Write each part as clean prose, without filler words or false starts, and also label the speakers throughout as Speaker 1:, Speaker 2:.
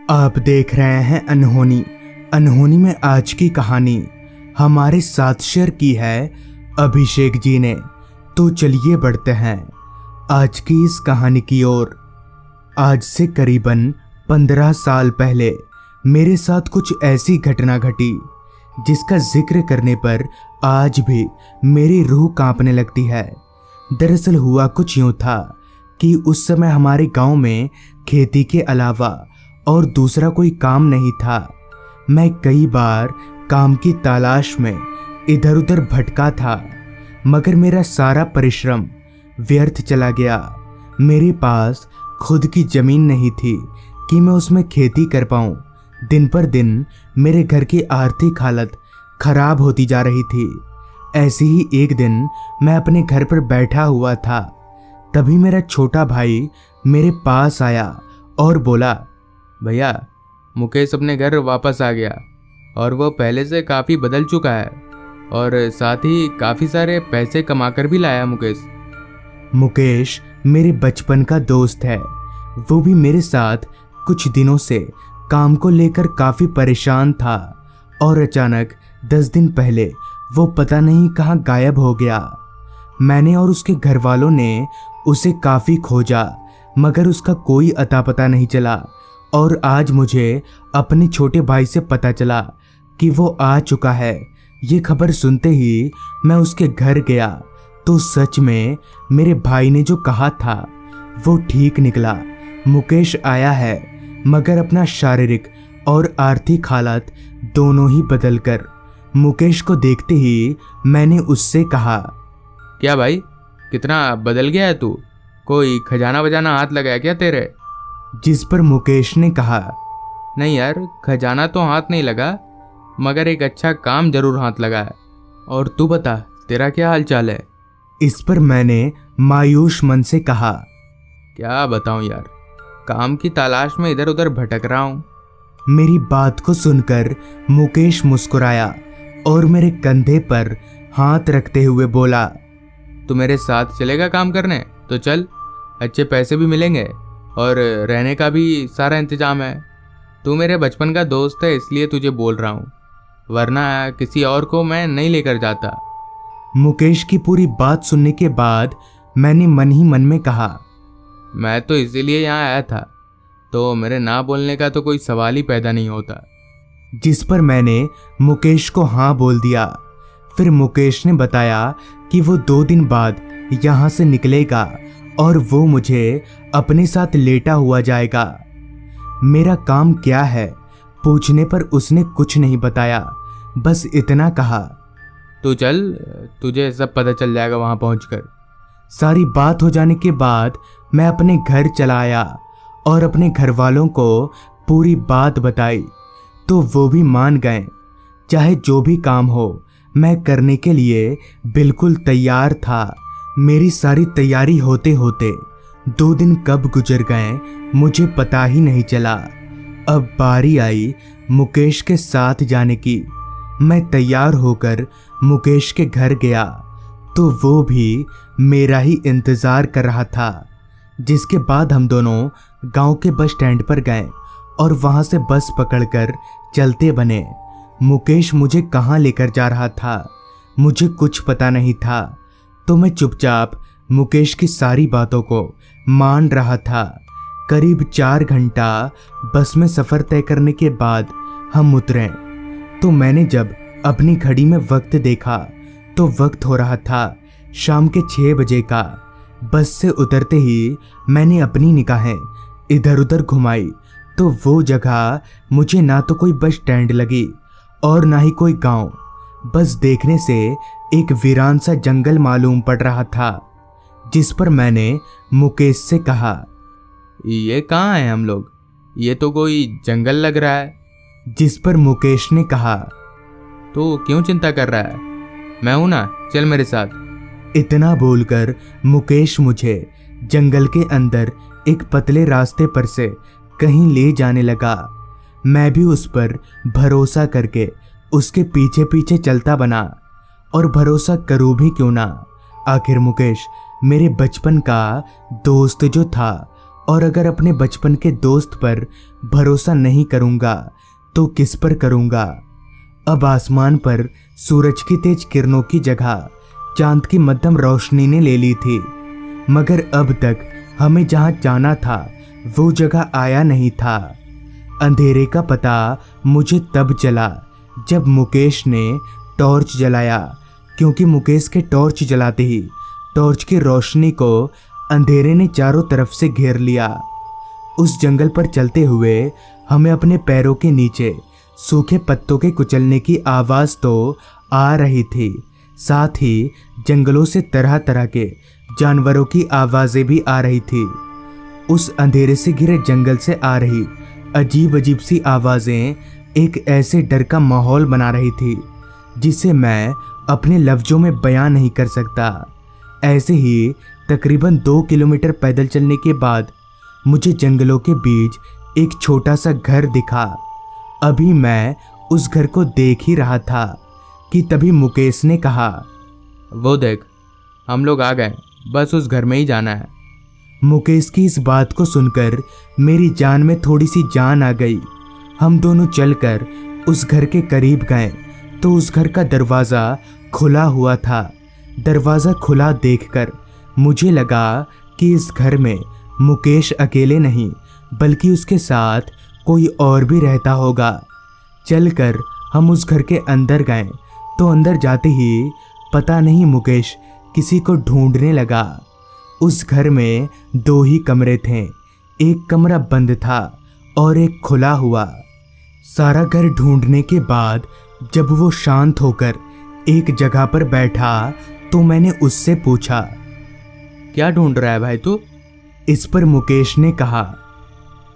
Speaker 1: आप देख रहे हैं अनहोनी। अनहोनी में आज की कहानी हमारे साथ शेयर की है अभिषेक जी ने। तो चलिए बढ़ते हैं आज की इस कहानी की ओर। आज से करीबन 15 साल पहले मेरे साथ कुछ ऐसी घटना घटी जिसका जिक्र करने पर आज भी मेरी रूह कांपने लगती है। दरअसल हुआ कुछ यूं था कि उस समय हमारे गांव में खेती के अलावा और दूसरा कोई काम नहीं था। मैं कई बार काम की तलाश में इधर उधर भटका था, मगर मेरा सारा परिश्रम व्यर्थ चला गया। मेरे पास खुद की ज़मीन नहीं थी कि मैं उसमें खेती कर पाऊँ। दिन पर दिन मेरे घर की आर्थिक हालत खराब होती जा रही थी। ऐसे ही एक दिन मैं अपने घर पर बैठा हुआ था, तभी मेरा छोटा भाई मेरे पास आया और बोला,
Speaker 2: भैया मुकेश अपने घर वापस आ गया और वो पहले से काफ़ी बदल चुका है और साथ ही काफ़ी सारे पैसे कमाकर भी लाया।
Speaker 1: मुकेश मेरे बचपन का दोस्त है। वो भी मेरे साथ कुछ दिनों से काम को लेकर काफ़ी परेशान था और अचानक 10 दिन पहले वो पता नहीं कहाँ गायब हो गया। मैंने और उसके घर वालों ने उसे काफ़ी खोजा, मगर उसका कोई अता पता नहीं चला। और आज मुझे अपने छोटे भाई से पता चला कि वो आ चुका है। ये खबर सुनते ही मैं उसके घर गया तो सच में मेरे भाई ने जो कहा था वो ठीक निकला। मुकेश आया है, मगर अपना शारीरिक और आर्थिक हालत दोनों ही बदल कर। मुकेश को देखते ही मैंने उससे कहा,
Speaker 2: क्या भाई कितना बदल गया है तू? कोई खजाना वजाना हाथ लगाया क्या तेरे?
Speaker 1: जिस पर मुकेश ने कहा,
Speaker 2: नहीं यार, खजाना तो हाथ नहीं लगा, मगर एक अच्छा काम जरूर हाथ लगा है। और तू बता, तेरा क्या हाल चाल है?
Speaker 1: इस पर मैंने मायूस मन से कहा,
Speaker 2: क्या बताऊं यार, काम की तलाश में इधर उधर भटक रहा हूं।
Speaker 1: मेरी बात को सुनकर मुकेश मुस्कुराया और मेरे कंधे पर हाथ रखते हुए बोला,
Speaker 2: तू मेरे साथ चलेगा काम करने? तो चल, अच्छे पैसे भी मिलेंगे और रहने का भी सारा इंतजाम है। तू मेरे बचपन का दोस्त है इसलिए तुझे बोल रहा हूँ, वरना किसी और को मैं नहीं लेकर जाता।
Speaker 1: मुकेश की पूरी बात सुनने के बाद मैंने मन ही मन में कहा,
Speaker 2: मैं तो इसीलिए यहाँ आया था, तो मेरे ना बोलने का तो कोई सवाल ही पैदा नहीं होता।
Speaker 1: जिस पर मैंने मुकेश को हाँ बोल दिया। फिर मुकेश ने बताया कि वो 2 दिन बाद यहाँ से निकलेगा और वो मुझे अपने साथ लेटा हुआ जाएगा। मेरा काम क्या है पूछने पर उसने कुछ नहीं बताया, बस इतना कहा,
Speaker 2: तू चल, तुझे सब पता चल जाएगा वहाँ पहुँचकर।
Speaker 1: सारी बात हो जाने के बाद मैं अपने घर चला आया और अपने घर वालों को पूरी बात बताई तो वो भी मान गए। चाहे जो भी काम हो मैं करने के लिए बिल्कुल तैयार था। मेरी सारी तैयारी होते होते 2 दिन कब गुजर गए मुझे पता ही नहीं चला। अब बारी आई मुकेश के साथ जाने की। मैं तैयार होकर मुकेश के घर गया तो वो भी मेरा ही इंतज़ार कर रहा था। जिसके बाद हम दोनों गांव के बस स्टैंड पर गए और वहां से बस पकड़कर चलते बने। मुकेश मुझे कहाँ लेकर जा रहा था मुझे कुछ पता नहीं था, तो मैं चुपचाप मुकेश की सारी बातों को मान रहा था। करीब 4 घंटा बस में सफ़र तय करने के बाद हम उतरे तो मैंने जब अपनी घड़ी में वक्त देखा तो वक्त हो रहा था शाम के 6 बजे का। बस से उतरते ही मैंने अपनी निगाहें इधर उधर घुमाई तो वो जगह मुझे ना तो कोई बस स्टैंड लगी और ना ही कोई गांव। बस देखने से एक वीरान सा जंगल मालूम पड़ रहा था। जिस पर मैंने मुकेश से कहा,
Speaker 2: ये कहाँ है हम लोग? ये तो कोई जंगल लग रहा है।
Speaker 1: जिस पर मुकेश ने कहा,
Speaker 2: तो क्यों चिंता कर रहा है, मैं हूं ना, चल मेरे साथ।
Speaker 1: इतना बोलकर मुकेश मुझे जंगल के अंदर एक पतले रास्ते पर से कहीं ले जाने लगा। मैं भी उस पर भरोसा करके उसके पीछे पीछे चलता बना। और भरोसा करूँ भी क्यों ना, आखिर मुकेश मेरे बचपन का दोस्त जो था और अगर अपने बचपन के दोस्त पर भरोसा नहीं करूँगा तो किस पर करूँगा। अब आसमान पर सूरज की तेज किरणों की जगह चांद की मध्यम रोशनी ने ले ली थी, मगर अब तक हमें जहाँ जाना था वो जगह आया नहीं था। अंधेरे का पता मुझे तब चला जब मुकेश ने टॉर्च जलाया, क्योंकि मुकेश के टॉर्च जलाते ही टॉर्च की रोशनी को अंधेरे ने चारों तरफ से घेर लिया। उस जंगल पर चलते हुए हमें अपने पैरों के नीचे सूखे पत्तों के कुचलने की आवाज़ तो आ रही थी, साथ ही जंगलों से तरह तरह के जानवरों की आवाज़ें भी आ रही थी। उस अंधेरे से घिरे जंगल से आ रही अजीब अजीब सी आवाज़ें एक ऐसे डर का माहौल बना रही थी जिसे मैं अपने लफ्ज़ों में बयां नहीं कर सकता। ऐसे ही तकरीबन 2 किलोमीटर पैदल चलने के बाद मुझे जंगलों के बीच एक छोटा सा घर दिखा। अभी मैं उस घर को देख ही रहा था कि तभी मुकेश ने कहा,
Speaker 2: वो देख, हम लोग आ गए, बस उस घर में ही जाना है।
Speaker 1: मुकेश की इस बात को सुनकर मेरी जान में थोड़ी सी जान आ गई। हम दोनों चलकर उस घर के करीब गए तो उस घर का दरवाज़ा खुला हुआ था। दरवाज़ा खुला देखकर मुझे लगा कि इस घर में मुकेश अकेले नहीं बल्कि उसके साथ कोई और भी रहता होगा। चलकर हम उस घर के अंदर गए तो अंदर जाते ही पता नहीं मुकेश किसी को ढूंढने लगा। उस घर में 2 ही कमरे थे, एक कमरा बंद था और एक खुला हुआ। सारा घर ढूंढने के बाद जब वो शांत होकर एक जगह पर बैठा तो मैंने उससे पूछा,
Speaker 2: क्या ढूंढ रहा है भाई तू?
Speaker 1: इस पर मुकेश ने कहा,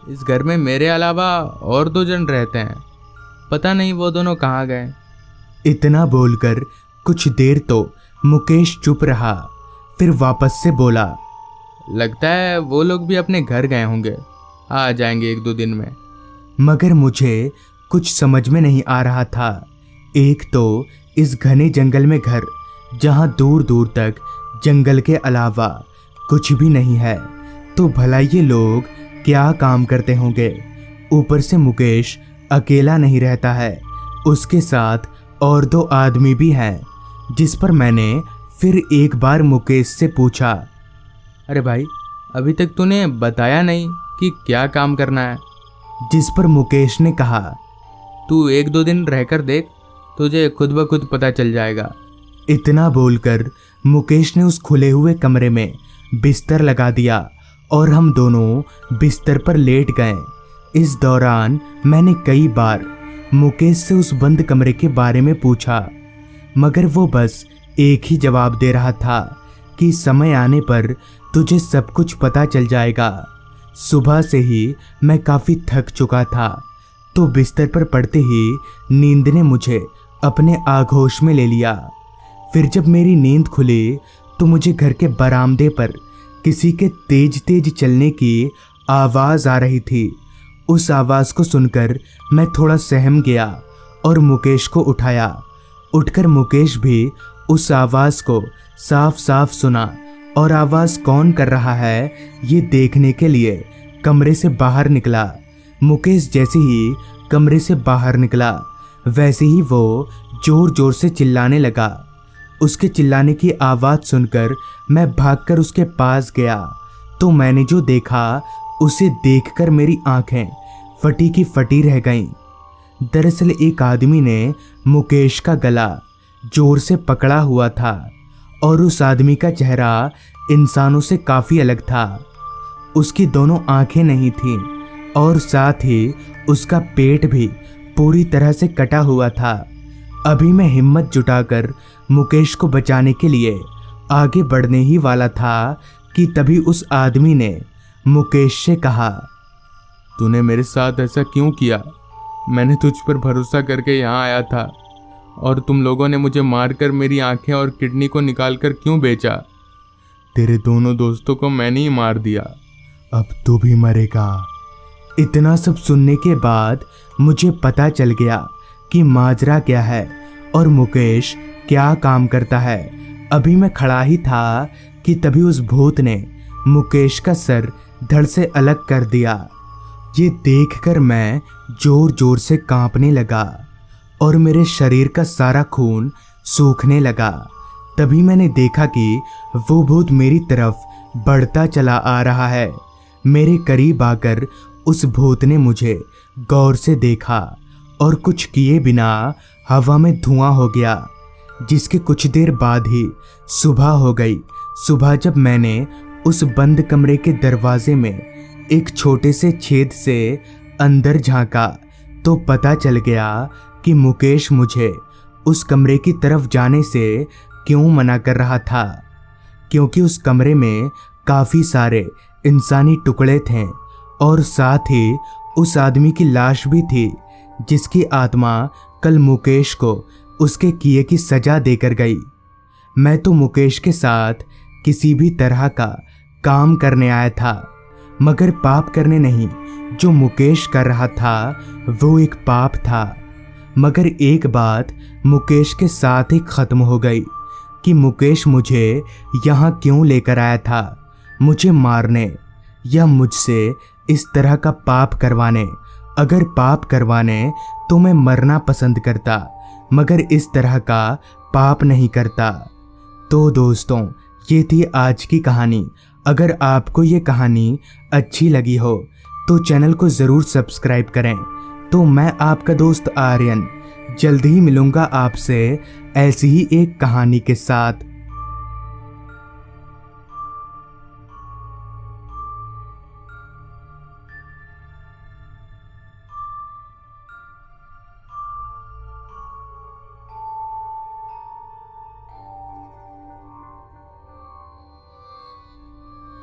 Speaker 2: इस घर में मेरे अलावा और 2 जन रहते हैं, पता नहीं वो दोनों कहाँ गए।
Speaker 1: इतना बोलकर कुछ देर तो मुकेश चुप रहा, फिर वापस से बोला,
Speaker 2: लगता है वो लोग भी अपने घर गए होंगे, आ जाएंगे 1-2 दिन में।
Speaker 1: मगर मुझे कुछ समझ में नहीं आ रहा था। एक तो इस घने जंगल में घर जहाँ दूर दूर तक जंगल के अलावा कुछ भी नहीं है, तो भला ये लोग क्या काम करते होंगे। ऊपर से मुकेश अकेला नहीं रहता है, उसके साथ और 2 आदमी भी हैं। जिस पर मैंने फिर एक बार मुकेश से पूछा,
Speaker 2: अरे भाई, अभी तक तूने बताया नहीं कि क्या काम करना है।
Speaker 1: जिस पर मुकेश ने कहा,
Speaker 2: तू 1-2 दिन रहकर देख, तुझे खुद ब खुद पता चल जाएगा।
Speaker 1: इतना बोलकर मुकेश ने उस खुले हुए कमरे में बिस्तर लगा दिया और हम दोनों बिस्तर पर लेट गए। इस दौरान मैंने कई बार मुकेश से उस बंद कमरे के बारे में पूछा, मगर वो बस एक ही जवाब दे रहा था कि समय आने पर तुझे सब कुछ पता चल जाएगा। सुबह से ही मैं काफ़ी थक चुका था, तो बिस्तर पर पड़ते ही नींद ने मुझे अपने आगोश में ले लिया। फिर जब मेरी नींद खुली तो मुझे घर के बरामदे पर किसी के तेज तेज चलने की आवाज़ आ रही थी। उस आवाज़ को सुनकर मैं थोड़ा सहम गया और मुकेश को उठाया। उठकर मुकेश भी उस आवाज़ को साफ साफ सुना और आवाज़ कौन कर रहा है ये देखने के लिए कमरे से बाहर निकला। मुकेश जैसे ही कमरे से बाहर निकला वैसे ही वो जोर जोर से चिल्लाने लगा। उसके चिल्लाने की आवाज़ सुनकर मैं भागकर उसके पास गया तो मैंने जो देखा उसे देखकर मेरी आंखें फटी की फटी रह गईं। दरअसल एक आदमी ने मुकेश का गला जोर से पकड़ा हुआ था और उस आदमी का चेहरा इंसानों से काफ़ी अलग था। उसकी दोनों आंखें नहीं थीं और साथ ही उसका पेट भी पूरी तरह से कटा हुआ था। अभी मैं हिम्मत जुटाकर मुकेश को बचाने के लिए आगे बढ़ने ही वाला था कि तभी उस आदमी ने मुकेश से कहा,
Speaker 2: तूने मेरे साथ ऐसा क्यों किया? मैंने तुझ पर भरोसा करके यहाँ आया था और तुम लोगों ने मुझे मारकर मेरी आंखें और किडनी को निकालकर क्यों बेचा? तेरे दोनों दोस्तों को मैंने ही मार दिया,
Speaker 1: अब तू भी मरेगा। इतना सब सुनने के बाद मुझे पता चल गया कि माजरा क्या है और मुकेश क्या काम करता है। अभी मैं खड़ा ही था कि तभी उस भूत ने मुकेश का सर धड़ से अलग कर दिया। ये देखकर मैं जोर जोर से कांपने लगा और मेरे शरीर का सारा खून सूखने लगा। तभी मैंने देखा कि वो भूत मेरी तरफ बढ़ता चला आ रहा है। मेरे करीब आकर उस भूत ने मुझे गौर से देखा और कुछ किए बिना हवा में धुआं हो गया, जिसके कुछ देर बाद ही सुबह हो गई। सुबह जब मैंने उस बंद कमरे के दरवाजे में एक छोटे से छेद से अंदर झांका तो पता चल गया कि मुकेश मुझे उस कमरे की तरफ जाने से क्यों मना कर रहा था, क्योंकि उस कमरे में काफ़ी सारे इंसानी टुकड़े थे और साथ ही उस आदमी की लाश भी थी, जिसकी आत्मा कल मुकेश को उसके किए की सजा देकर गई। मैं तो मुकेश के साथ किसी भी तरह का काम करने आया था, मगर पाप करने नहीं। जो मुकेश कर रहा था वो एक पाप था। मगर एक बात मुकेश के साथ ही ख़त्म हो गई कि मुकेश मुझे यहाँ क्यों लेकर आया था, मुझे मारने या मुझसे इस तरह का पाप करवाने। अगर पाप करवाने तो मैं मरना पसंद करता, मगर इस तरह का पाप नहीं करता। तो दोस्तों, ये थी आज की कहानी। अगर आपको ये कहानी अच्छी लगी हो तो चैनल को ज़रूर सब्सक्राइब करें। तो मैं आपका दोस्त आर्यन जल्द ही मिलूँगा आपसे ऐसी ही एक कहानी के साथ।